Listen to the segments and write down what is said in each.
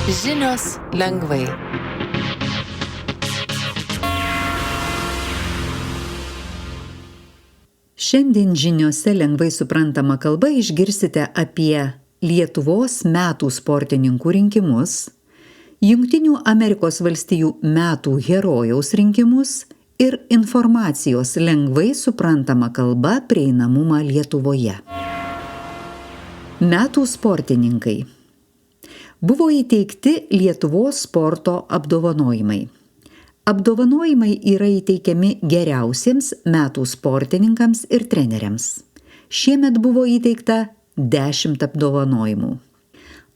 Žinios lengvai. Šiandien žiniose lengvai suprantama kalba išgirsite apie Lietuvos metų sportininkų rinkimus, Jungtinių Amerikos valstijų metų herojaus rinkimus ir informacijos lengvai suprantama kalba prieinamumą Lietuvoje. Metų sportininkai. Buvo įteikti Lietuvos sporto apdovanojimai. Apdovanojimai yra įteikiami geriausiems metų sportininkams ir treneriams. Šiemet buvo įteikta 10 apdovanojimų.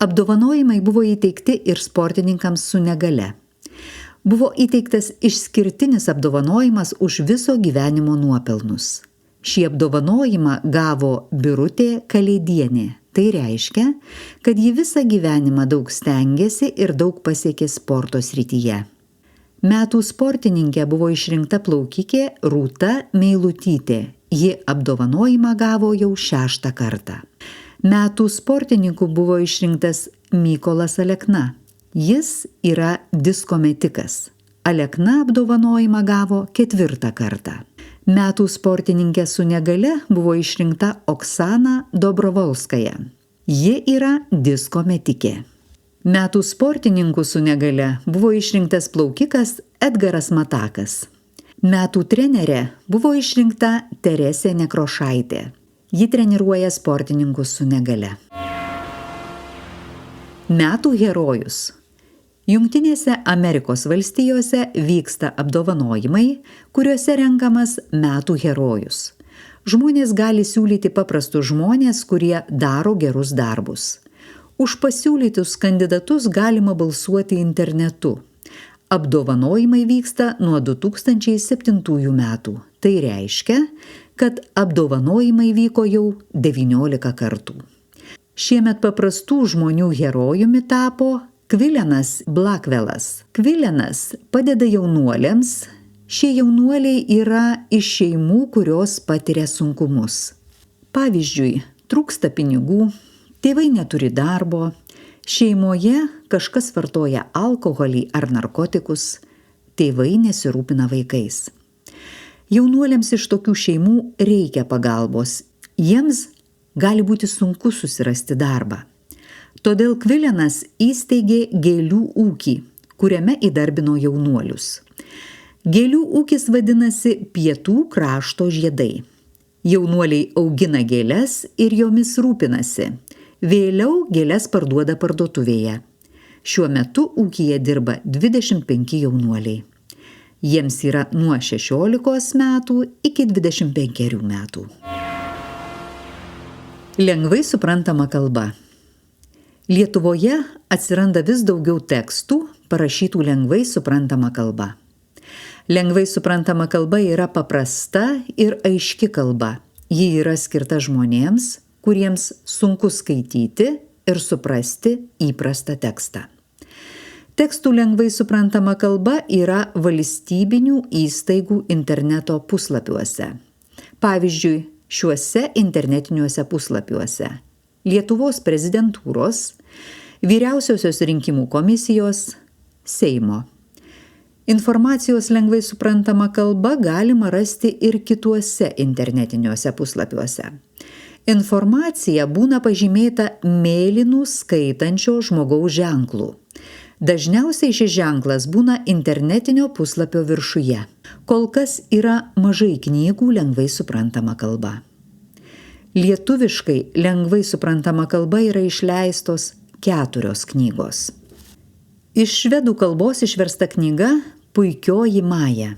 Apdovanojimai buvo įteikti ir sportininkams su negale. Buvo įteiktas išskirtinis apdovanojimas už viso gyvenimo nuopelnus. Šį apdovanojimą gavo Birutė Kalėdienė. Tai reiškia, kad ji visą gyvenimą daug stengėsi ir daug pasiekė sporto srityje. Metų sportininkė buvo išrinkta plaukikė Rūta Meilutytė. Ji apdovanojimą gavo jau 6 kartą. Metų sportininku buvo išrinktas Mykolas Alekna. Jis yra diskometikas. Alekna apdovanojimą gavo 4 kartą. Metų sportininkė su negale buvo išrinkta Oksana Dobrovolskaja. Ji yra diskometikė. Metų sportininkų su negale buvo išrinktas plaukikas Edgaras Matakas. Metų trenerė buvo išrinkta Teresė Nekrošaitė. Ji treniruoja sportininkus su negale. Metų herojus. Jungtinėse Amerikos valstijose vyksta apdovanojimai, kuriuose renkamas metų herojus. Žmonės gali siūlyti paprastus žmonės, kurie daro gerus darbus. Už pasiūlytus kandidatus galima balsuoti internetu. Apdovanojimai vyksta nuo 2007 metų. Tai reiškia, kad apdovanojimai vyko jau 19 kartų. Šiemet paprastų žmonių herojumi tapo Kvilenas Blakvelas. Kvilenas padeda jaunuoliams. Šie jaunuoliai yra iš šeimų, kurios patiria sunkumus. Pavyzdžiui, trūksta pinigų, tėvai neturi darbo, šeimoje kažkas vartoja alkoholį ar narkotikus, tėvai nesirūpina vaikais. Jaunuoliams iš tokių šeimų reikia pagalbos. Jiems gali būti sunku susirasti darbą. Todėl Kvilenas įsteigė gėlių ūkį, kuriame įdarbino jaunuolius. Gėlių ūkis vadinasi Pietų krašto žiedai. Jaunuoliai augina gėles ir jomis rūpinasi. Vėliau gėles parduoda parduotuvėje. Šiuo metu ūkyje dirba 25 jaunuoliai. Jiems yra nuo 16 metų iki 25 metų. Lengvai suprantama kalba. Lietuvoje atsiranda vis daugiau tekstų, parašytų lengvai suprantama kalba. Lengvai suprantama kalba yra paprasta ir aiški kalba. Ji yra skirta žmonėms, kuriems sunku skaityti ir suprasti įprastą tekstą. Tekstų lengvai suprantama kalba yra valstybinių įstaigų interneto puslapiuose. Pavyzdžiui, šiuose internetiniuose puslapiuose Lietuvos prezidentūros, Vyriausiosios rinkimų komisijos, Seimo. Informacijos lengvai suprantama kalba galima rasti ir kituose internetiniuose puslapiuose. Informacija būna pažymėta mėlynų skaitančio žmogaus ženklų. Dažniausiai šis ženklas būna internetinio puslapio viršuje. Kol kas yra mažai knygų lengvai suprantama kalba. Lietuviškai lengvai suprantama kalba yra išleistos 4 knygos. Iš švedų kalbos išversta knyga Puikioji Maja.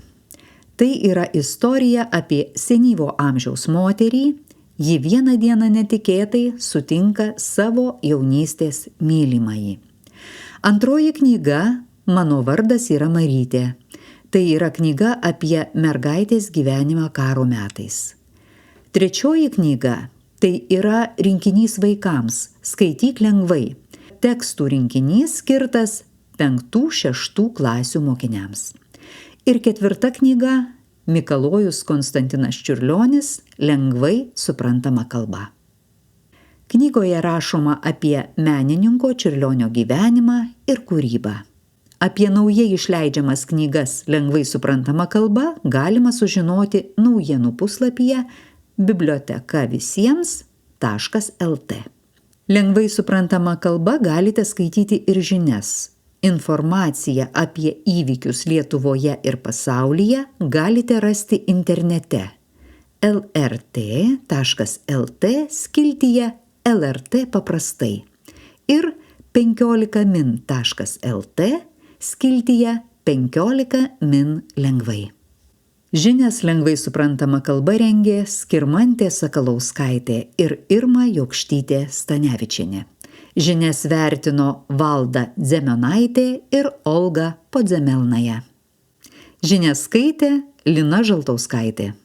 Tai yra istorija apie senyvo amžiaus moterį. Ji vieną dieną netikėtai sutinka savo jaunystės mylimąjį. Antroji knyga Mano vardas yra Marytė. Tai yra knyga apie mergaitės gyvenimą karo metais. Trečioji knyga tai yra rinkinys vaikams Skaityk lengvai. Tekstų rinkinys skirtas 5-6 klasių mokiniams. Ir 4 knyga Mikalojus Konstantinas Čiurlionis Lengvai suprantama kalba. Knygoje rašoma apie menininko Čiurlionio gyvenimą ir kūrybą. Apie naujai išleidžiamas knygas lengvai suprantama kalba galima sužinoti naujienų puslapyje bibliotekavisiems.lt. Lengvai suprantama kalba galite skaityti ir žinias. Informaciją apie įvykius Lietuvoje ir pasaulyje galite rasti internete lrt.lt skiltyje LRT paprastai ir 15min.lt skiltyje 15 min lengvai. Žinias lengvai suprantama kalba rengė Skirmantė Sakalauskaitė ir Irma Jokštytė Stanevičienė. Žinias vertino Valda Dzemionaitė ir Olga Podzemelnaja. Žinias skaitė Lina Žaltauskaitė.